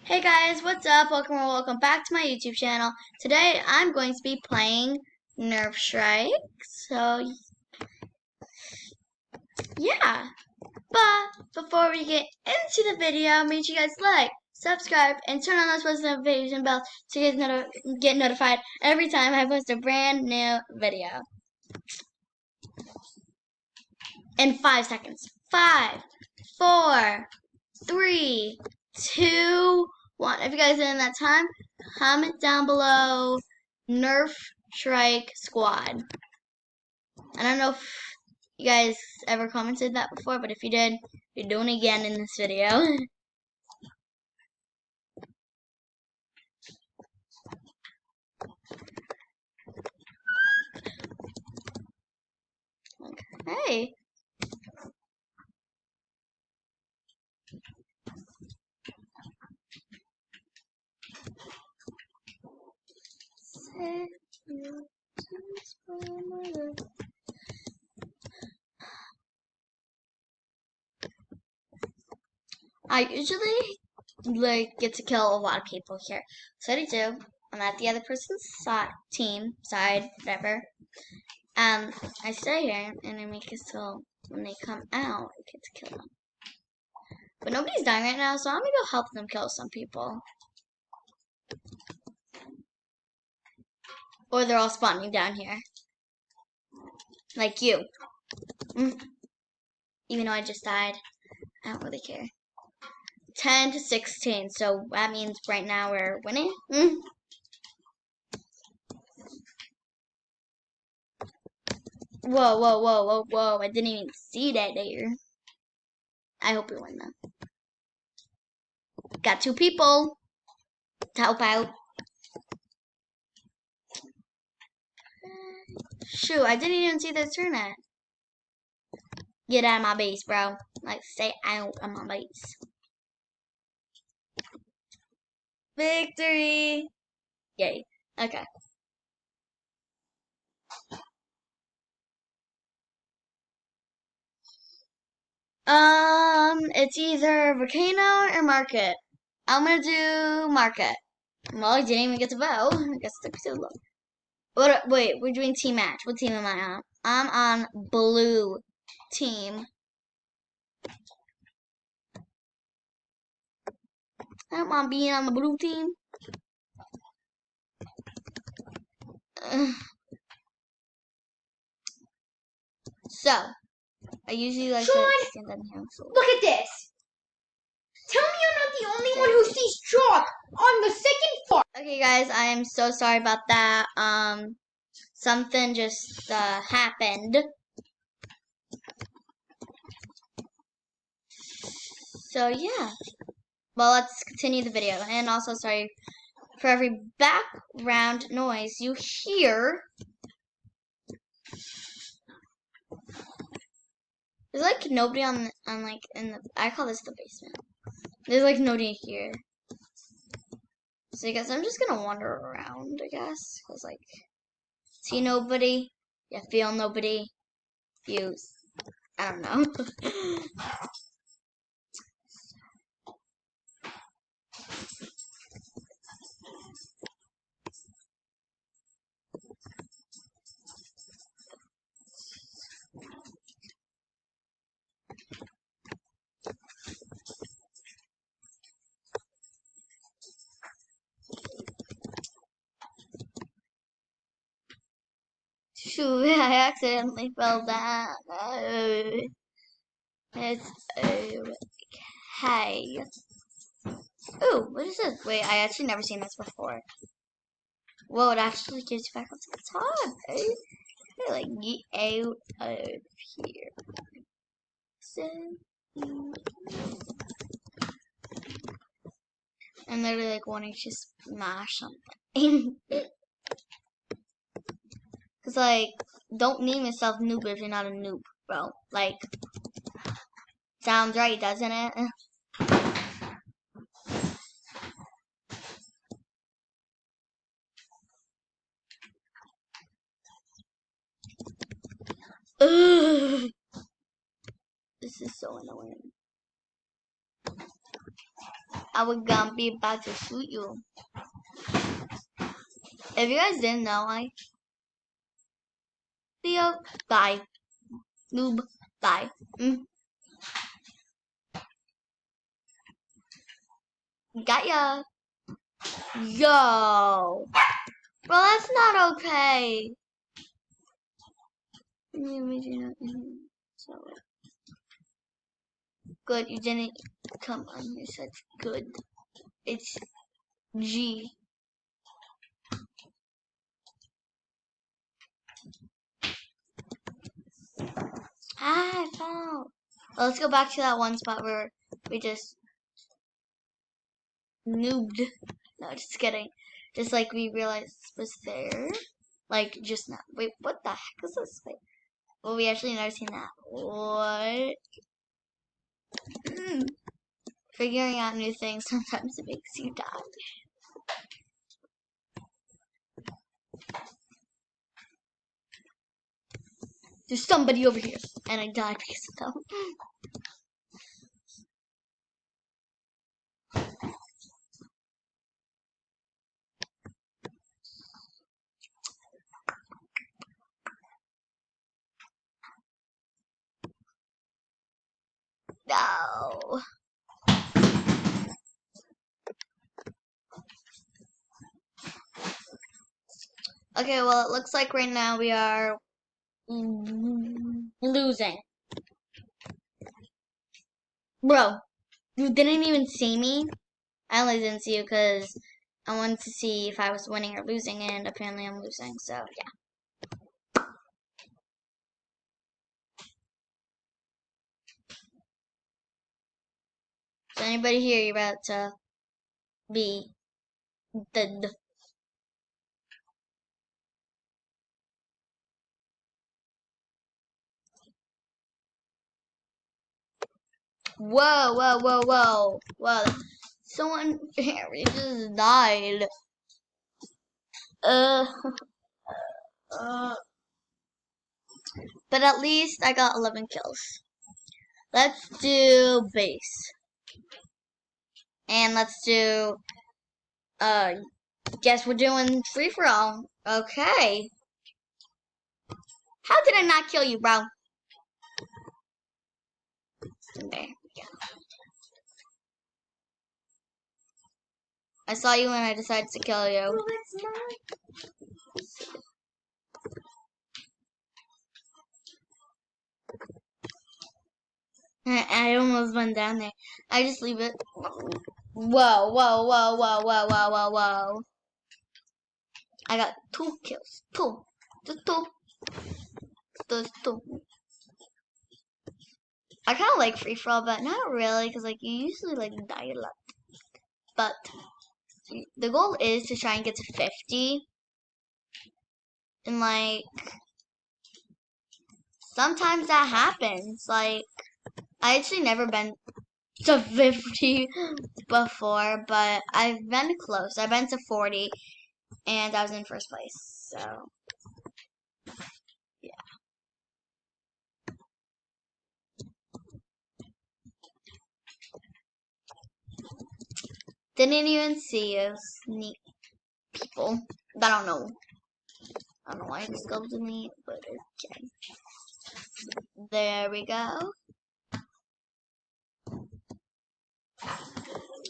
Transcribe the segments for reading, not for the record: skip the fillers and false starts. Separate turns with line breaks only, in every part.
Hey guys, what's up? Welcome back to my YouTube channel. Today I'm going to be playing Nerf Strike. So yeah, but before we get into the video, make sure you guys like, subscribe, and turn on those post notification bells so you guys get notified every time I post a brand new video. In 5 seconds. 5, 4, 3, 2, 1. If you guys are in that time, comment down below Nerf Strike Squad. I don't know if you guys ever commented that before, but if you did, you're doing it again in this video. Hey. I usually get to kill a lot of people here. So I do. I'm at the other person's side, whatever. I stay here and I make it so when they come out, I get to kill them. But nobody's dying right now, so I'm gonna go help them kill some people. Or they're all spawning down here. Like you. Even though I just died, I don't really care. 10-16, so that means right now we're winning. Whoa, I didn't even see that there. I hope we win though. Got 2 people to help out. Shoot, I didn't even see the turnet. Get out of my base, bro. Like, stay out of my base. Victory! Yay. Okay. It's either Volcano or Market. I'm gonna do Market. Well, I didn't even get to vote. I guess it took too long. Wait, we're doing team match. What team am I on? I'm on blue team. I don't want being on the blue team. So, I usually like
Sean,
to stand on here.
Look at this. Tell me you're not the only one who sees chalk on the second floor.
Okay, guys, I am so sorry about that. Something just happened. So yeah. Well, let's continue the video. And also, sorry for every background noise you hear. There's like nobody on like in the. I call this the basement. There's like nobody here. So I guess I'm just gonna wander around. I guess cause like see nobody, you feel nobody, you. I don't know. Shoot, I accidentally fell down. It's okay. Ooh, what is this? Wait, I actually never seen this before. Whoa, it actually gives you back up to the top, eh? Like, get out of here. So, I'm literally like wanting to smash something. Cause like, don't name yourself noob if you're not a noob, bro. Like, sounds right, doesn't it? Ugh. This is so annoying. I was gonna be about to shoot you. If you guys didn't know, Leo, bye. Noob, bye. Got ya. Yo. Bro, that's not okay. Good, you didn't come on. You said good. It's G. I fell. Well, let's go back to that one spot where we just noobed. No, just kidding. Just like we realized was there. Like just now. Wait, what the heck is this? Wait. Well, we actually never seen that. What? Figuring out new things sometimes it makes you die. There's somebody over here, and I died because of them. No. Okay, well, it looks like right now we are losing. Bro, you didn't even see me. I only didn't see you because I wanted to see if I was winning or losing, and apparently I'm losing, so yeah. So anybody here, you're about to be dead. Whoa, whoa, whoa, whoa. Whoa. Someone apparently just died. But at least I got 11 kills. Let's do base. And let's do, guess we're doing free for all. Okay. How did I not kill you, bro? There. Yeah. I saw you and I decided to kill you.
Well, it's not.
I almost went down there. I just leave it. Whoa, whoa, whoa, whoa, whoa, whoa, whoa, whoa. I got 2 kills. 2. Just 2. Just 2. I kind of like free for all, but not really, because like you usually like die a lot. But the goal is to try and get to 50. And like sometimes that happens. Like I actually never been to 50 before, but I've been close. I've been to 40 and I was in first place. So yeah. Didn't even see you, sneak people. I don't know. I don't know why this goes to me, but okay. There we go.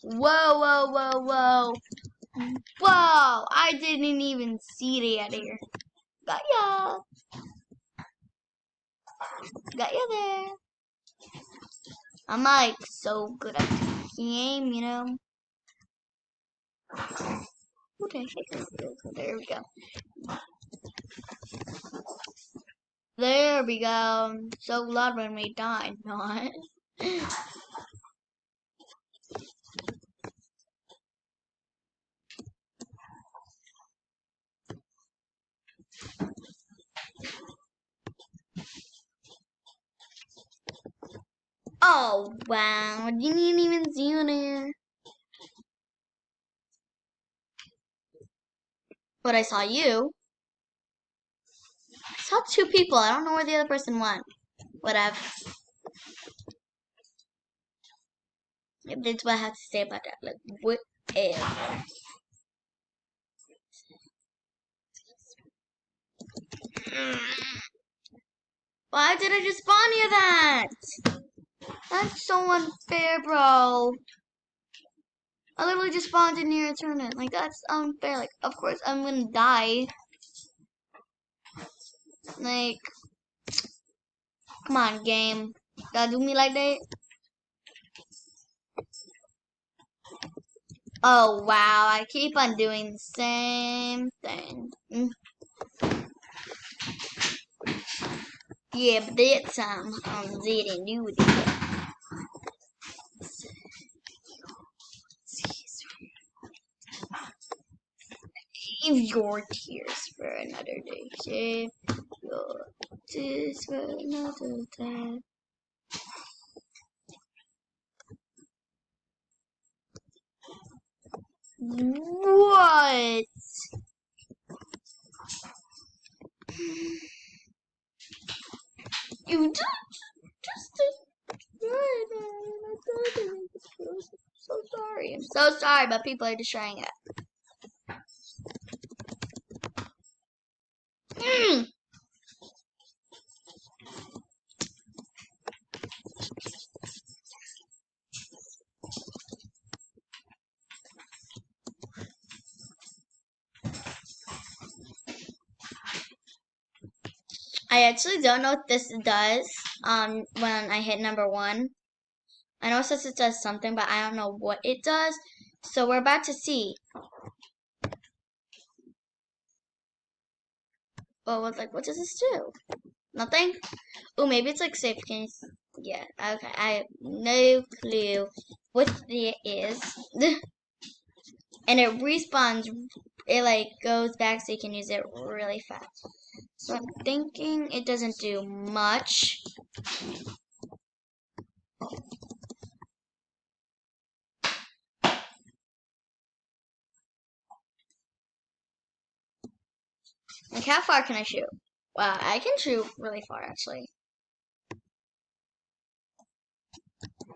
Whoa, whoa, whoa, whoa. Whoa! I didn't even see the out of here. Got ya! Got ya there. I'm like so good at the game, you know? Okay, there we go. There we go. I'm so loud when we die, not. Oh, wow. Didn't even see you there. But I saw you. I saw 2 people. I don't know where the other person went. Whatever. That's what I have to say about that. Like, what if? Why did I just spawn near that? That's so unfair, bro. I literally just spawned in near a tournament. Like, that's unfair. Like, of course I'm gonna die. Like, come on, game. Gotta do me like that? Oh, wow. I keep on doing the same thing. Yeah, but that time, they didn't do it. Save your tears for another day. Save your tears for another day. What? You just so sorry. I'm so sorry, but people are destroying it. I actually don't know what this does when I hit number 1. I know it says it does something, but I don't know what it does. So we're about to see. But what does this do? Nothing? Oh, maybe it's like safe. Can you, yeah, okay. I have no clue what it is. And it respawns. It like goes back so you can use it really fast. So I'm thinking it doesn't do much. Like, how far can I shoot? Wow, I can shoot really far, actually.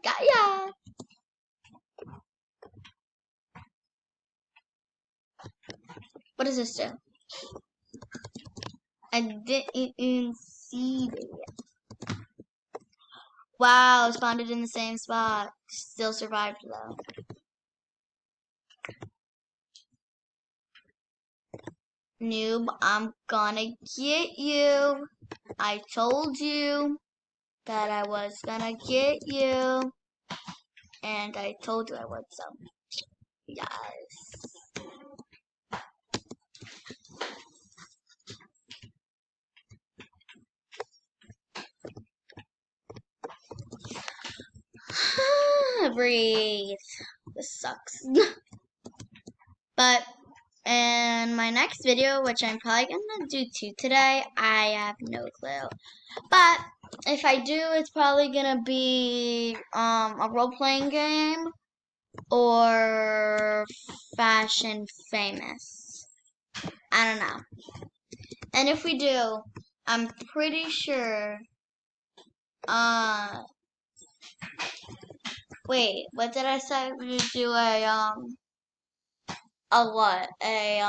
Got ya! What does this do? I didn't see it. Wow, spawned in the same spot. Still survived, though. Noob, I'm gonna get you. I told you that I was gonna get you. And I told you I would, so. Yes. Breathe. This sucks. But in my next video, which I'm probably gonna do 2 today, I have no clue. But if I do, it's probably gonna be a role-playing game or Fashion Famous. I don't know. And if we do, I'm pretty sure. Wait, what did I say? We would do a what? A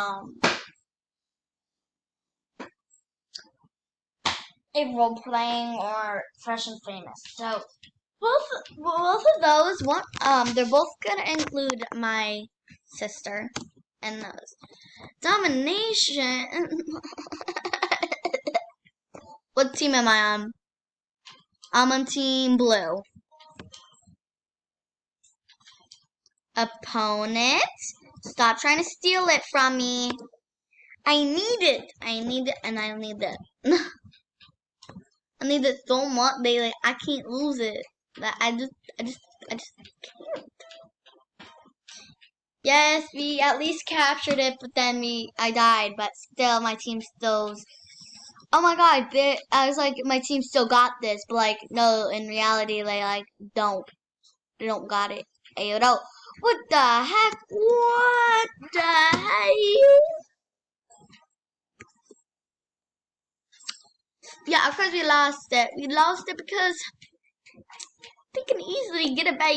role playing or Fashion Famous. So both of those they're both gonna include my sister and those. Domination. What team am I on? I'm on Team Blue. Opponent, stop trying to steal it from me. I need it, and I need it. I need it so much, Bailey. I can't lose it. I just can't. Yes, we at least captured it, but then I died. But still, my team still. Oh my God! I was like, my team still got this, but like, no. In reality, they like don't. They don't got it. Hey, you know. What the heck? What the hell? Yeah, of course we lost it. We lost it because they can easily get it back.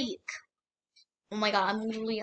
Oh my god, I'm literally